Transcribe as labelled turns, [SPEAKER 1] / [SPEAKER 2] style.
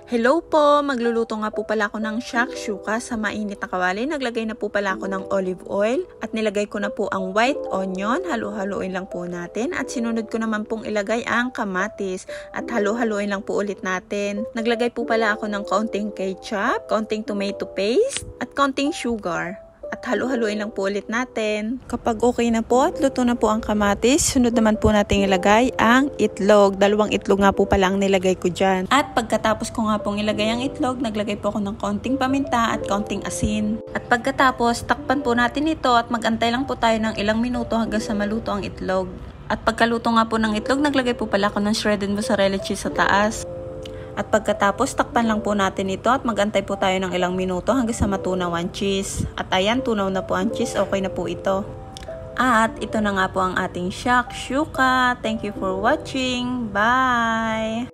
[SPEAKER 1] Hello po! Magluluto nga po pala ako ng shakshuka sa mainit na kawali. Naglagay na po pala ako ng olive oil at nilagay ko na po ang white onion. Halo-haluin lang po natin at sinunod ko naman pong ilagay ang kamatis at halo-haluin lang po ulit natin. Naglagay po pala ako ng kaunting ketchup, kaunting tomato paste at kaunting sugar. At halo-haluin lang po ulit natin. Kapag okay na po at luto na po ang kamatis, sunod naman po natin ilagay ang itlog. 2 itlog nga po pala ang nilagay ko dyan. At pagkatapos ko nga pong ilagay ang itlog, naglagay po ako ng kaunting paminta at kaunting asin. At pagkatapos, takpan po natin ito at magantay lang po tayo ng ilang minuto hanggang sa maluto ang itlog. At pagkaluto nga po ng itlog, naglagay po pala ako ng shredded mozzarella cheese sa taas. At pagkatapos, takpan lang po natin ito at magantay po tayo ng ilang minuto hanggang sa matunaw ang cheese. At ayan, tunaw na po ang cheese. Okay na po ito. At ito na nga po ang ating shakshuka. Thank you for watching. Bye!